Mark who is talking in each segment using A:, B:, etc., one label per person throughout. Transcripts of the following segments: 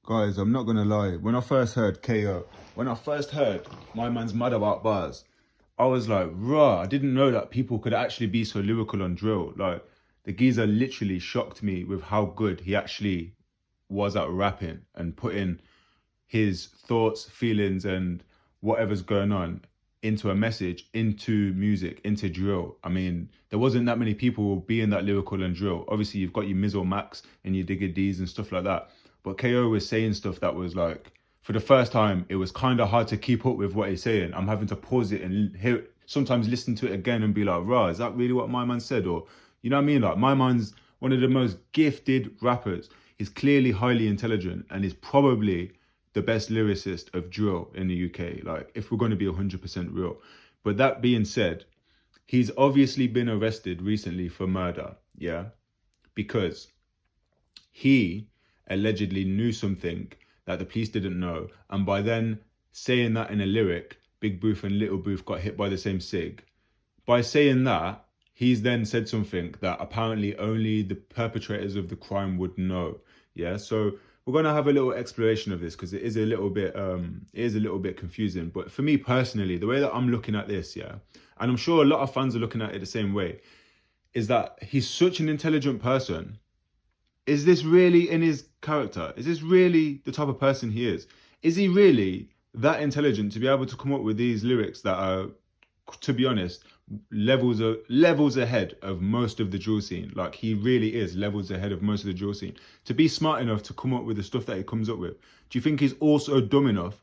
A: Guys, I'm not gonna lie. When I first heard KO, when I first heard My Man's Mad About Bars, I was like, rah, I didn't know that people could actually be so lyrical on drill. Like, the geezer literally shocked me with how good he actually was at rapping and putting his thoughts, feelings, and whatever's going on into a message, into music, into drill. I mean, there wasn't that many people being that lyrical and drill. Obviously, you've got your Mizzle Max and your Digger D's and stuff like that. But KO was saying stuff that was like, for the first time, it was kind of hard to keep up with what he's saying. I'm having to pause it and hear it, sometimes listen to it again and be like, rah, is that really what my man said? Or, you know what I mean? Like, my man's one of the most gifted rappers. He's clearly highly intelligent and is probably the best lyricist of drill in the UK, like if we're going to be 100% real. But that being said, he's obviously been arrested recently for murder, yeah? Because he allegedly knew something that the police didn't know. And by then saying that in a lyric, Big Booth and Little Booth got hit by the same SIG. By saying that, he's then said something that apparently only the perpetrators of the crime would know. Yeah, so we're gonna have a little exploration of this because it is a little bit confusing. But for me personally, the way that I'm looking at this, yeah, and I'm sure a lot of fans are looking at it the same way, is that he's such an intelligent person. Is this really in his character? Is this really the type of person he is? Is he really that intelligent to be able to come up with these lyrics that are, to be honest, levels ahead of most of the drill scene? Like, he really is levels ahead of most of the drill scene. To be smart enough to come up with the stuff that he comes up with, do you think he's also dumb enough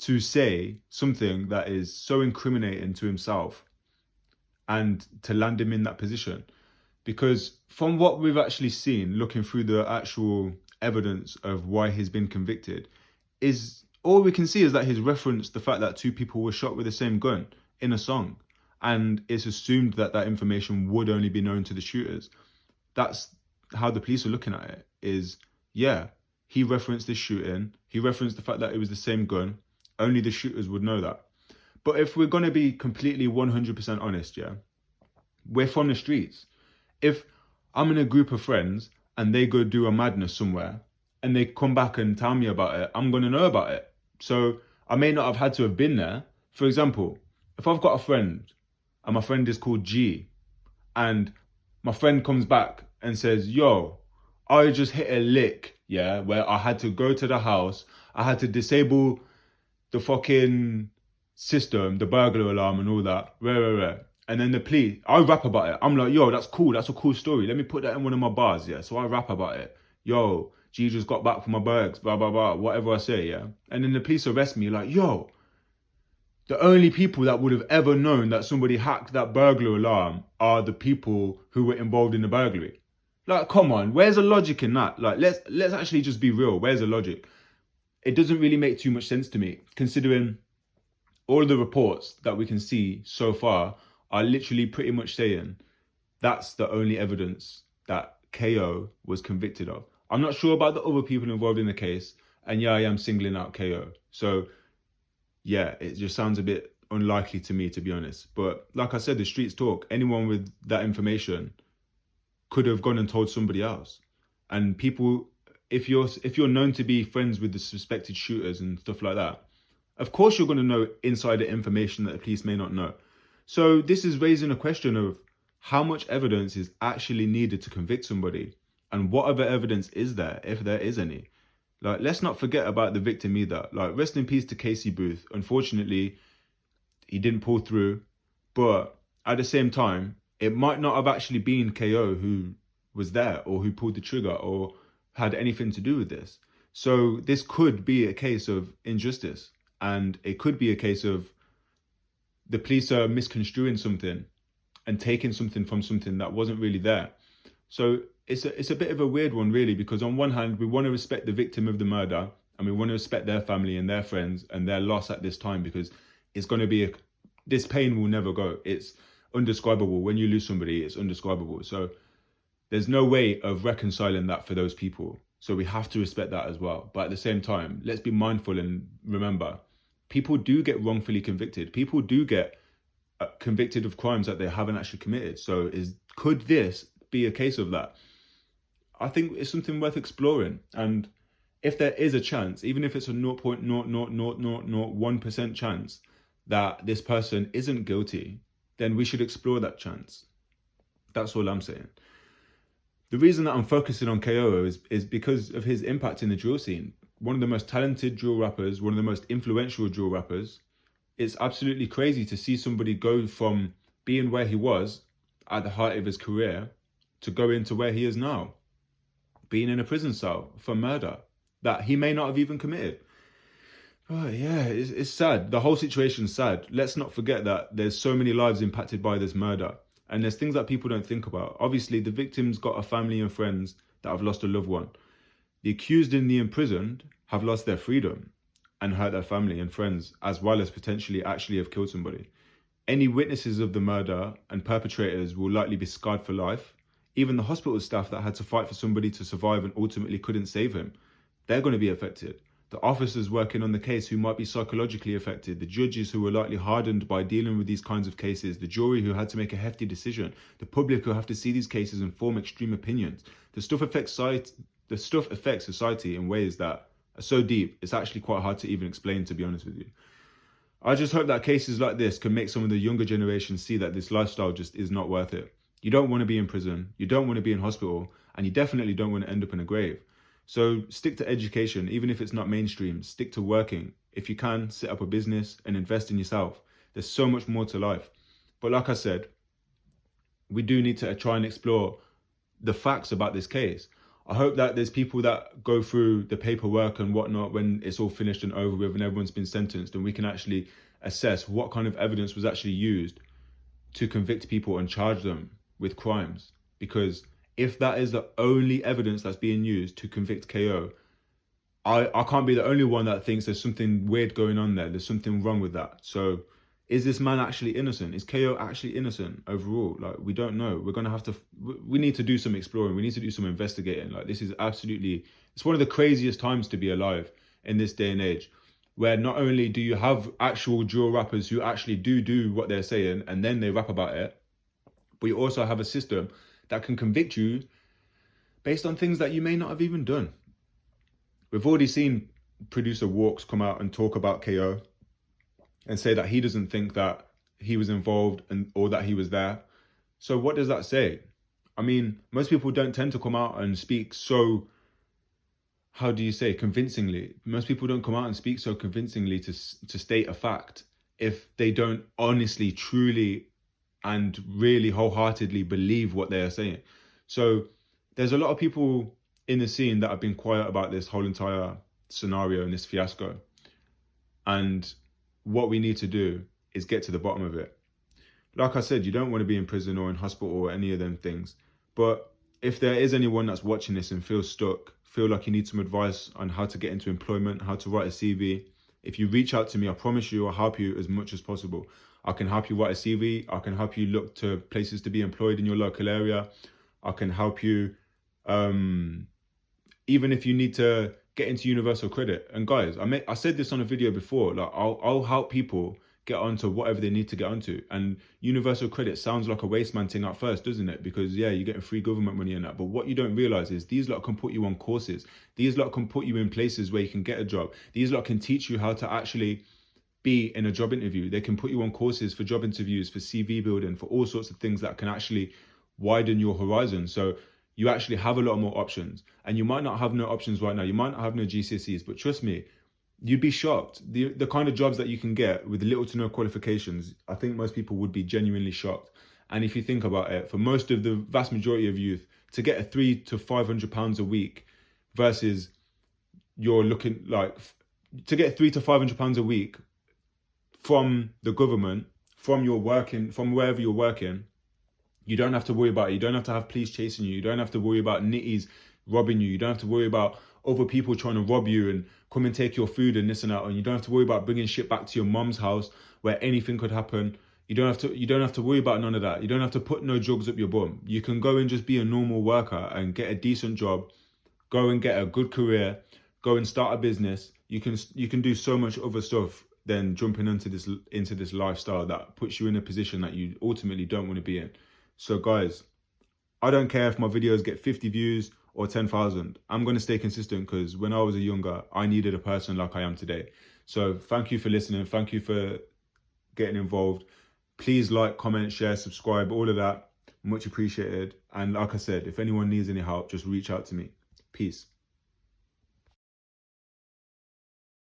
A: to say something that is so incriminating to himself and to land him in that position? Because from what we've actually seen, looking through the actual evidence of why he's been convicted, is all we can see is that he's referenced the fact that two people were shot with the same gun in a song. And it's assumed that that information would only be known to the shooters. That's how the police are looking at it, is, yeah, he referenced this shooting. He referenced the fact that it was the same gun. Only the shooters would know that. But if we're going to be completely 100% honest, yeah, we're from the streets. If I'm in a group of friends and they go do a madness somewhere and they come back and tell me about it, I'm going to know about it. So I may not have had to have been there. For example, if I've got a friend and my friend is called G and my friend comes back and says, yo, I just hit a lick, yeah, where I had to go to the house, I had to disable the fucking system, the burglar alarm and all that, rare. And then the police, I rap about it. I'm like, yo, that's cool. That's a cool story. Let me put that in one of my bars, yeah? So I rap about it. Yo, G just got back from my burgs, blah, blah, blah, whatever I say, yeah? And then the police arrest me like, yo, the only people that would have ever known that somebody hacked that burglar alarm are the people who were involved in the burglary. Like, come on, where's the logic in that? Like, let's actually just be real. Where's the logic? It doesn't really make too much sense to me, considering all the reports that we can see so far are literally pretty much saying that's the only evidence that KO was convicted of. I'm not sure about the other people involved in the case, and yeah, I am singling out KO. So yeah, it just sounds a bit unlikely to me, to be honest. But like I said, the streets talk. Anyone with that information could have gone and told somebody else. And people, if you're known to be friends with the suspected shooters and stuff like that, of course you're going to know insider information that the police may not know. So this is raising a question of how much evidence is actually needed to convict somebody, and what other evidence is there, if there is any. Like, let's not forget about the victim either. Like, rest in peace to Casey Booth. Unfortunately, he didn't pull through, but at the same time, it might not have actually been KO who was there or who pulled the trigger or had anything to do with this. So this could be a case of injustice, and it could be a case of the police are misconstruing something and taking something from something that wasn't really there. So it's a bit of a weird one, really, because on one hand, we want to respect the victim of the murder and we want to respect their family and their friends and their loss at this time, because it's going to be this pain will never go. It's undescribable. When you lose somebody, it's undescribable. So there's no way of reconciling that for those people. So we have to respect that as well. But at the same time, let's be mindful and remember, people do get wrongfully convicted. People do get convicted of crimes that they haven't actually committed. So could this be a case of that? I think it's something worth exploring. And if there is a chance, even if it's a 0.00001% chance that this person isn't guilty, then we should explore that chance. That's all I'm saying. The reason that I'm focusing on KO is because of his impact in the drill scene. One of the most talented drill rappers, one of the most influential drill rappers. It's absolutely crazy to see somebody go from being where he was at the height of his career to go into where he is now, being in a prison cell for murder that he may not have even committed. Oh yeah, it's sad. The whole situation's sad. Let's not forget that there's so many lives impacted by this murder. And there's things that people don't think about. Obviously, the victim's got a family and friends that have lost a loved one. The accused and the imprisoned have lost their freedom and hurt their family and friends, as well as potentially actually have killed somebody. Any witnesses of the murder and perpetrators will likely be scarred for life. Even the hospital staff that had to fight for somebody to survive and ultimately couldn't save him, they're going to be affected. The officers working on the case who might be psychologically affected, the judges who were likely hardened by dealing with these kinds of cases, the jury who had to make a hefty decision, the public who have to see these cases and form extreme opinions. The stuff affects society in ways that are so deep, it's actually quite hard to even explain, to be honest with you. I just hope that cases like this can make some of the younger generation see that this lifestyle just is not worth it. You don't want to be in prison, you don't want to be in hospital, and you definitely don't want to end up in a grave. So stick to education, even if it's not mainstream. Stick to working. If you can, set up a business and invest in yourself. There's so much more to life. But like I said, we do need to try and explore the facts about this case. I hope that there's people that go through the paperwork and whatnot when it's all finished and over with and everyone's been sentenced, and we can actually assess what kind of evidence was actually used to convict people and charge them with crimes. Because if that is the only evidence that's being used to convict KO, I can't be the only one that thinks there's something weird going on there. There's something wrong with that. So is this man actually innocent? Is KO actually innocent overall? Like, we don't know. We're going to have to, we need to do some exploring. We need to do some investigating. Like, this is absolutely, it's one of the craziest times to be alive in this day and age, where not only do you have actual drill rappers who actually do what they're saying and then they rap about it, but you also have a system that can convict you based on things that you may not have even done. We've already seen producer Walks come out and talk about KO and say that he doesn't think that he was involved or that he was there. So what does that say? I mean, most people don't tend to come out and speak so, how do you say, convincingly. Most people don't come out and speak so convincingly to state a fact if they don't honestly, truly, and really wholeheartedly believe what they are saying. So there's a lot of people in the scene that have been quiet about this whole entire scenario and this fiasco. And what we need to do is get to the bottom of it. Like I said, you don't want to be in prison or in hospital or any of them things. But if there is anyone that's watching this and feels stuck, feel like you need some advice on how to get into employment, how to write a CV, if you reach out to me, I promise you I'll help you as much as possible. I can help you write a CV. I can help you look to places to be employed in your local area. I can help you, even if you need to get into universal credit. And guys, I said this on a video before, like I'll help people get onto whatever they need to get onto. And universal credit sounds like a waste man thing at first, doesn't it? Because yeah, you're getting free government money and that. But what you don't realize is these lot can put you on courses. These lot can put you in places where you can get a job. These lot can teach you how to actually be in a job interview. They can put you on courses for job interviews, for CV building, for all sorts of things that can actually widen your horizon. So you actually have a lot more options. And you might not have no options right now. You might not have no GCSEs, but trust me, you'd be shocked. The kind of jobs that you can get with little to no qualifications, I think most people would be genuinely shocked. And if you think about it, for most of the vast majority of youth, to get a £300 to £500 a week versus you're looking like, to get £300 to £500 a week from the government, from wherever you're working, you don't have to worry about it. You don't have to have police chasing you. You don't have to worry about nitties robbing you. You don't have to worry about other people trying to rob you and come and take your food and this and that. And you don't have to worry about bringing shit back to your mum's house where anything could happen. You don't have to worry about none of that. You don't have to put no drugs up your bum. You can go and just be a normal worker and get a decent job, go and get a good career, go and start a business. You can do so much other stuff than jumping into this lifestyle that puts you in a position that you ultimately don't want to be in. So guys, I don't care if my videos get 50 views or 10,000. I'm going to stay consistent because when I was a younger, I needed a person like I am today. So thank you for listening. Thank you for getting involved. Please like, comment, share, subscribe, all of that. Much appreciated. And like I said, if anyone needs any help, just reach out to me. Peace.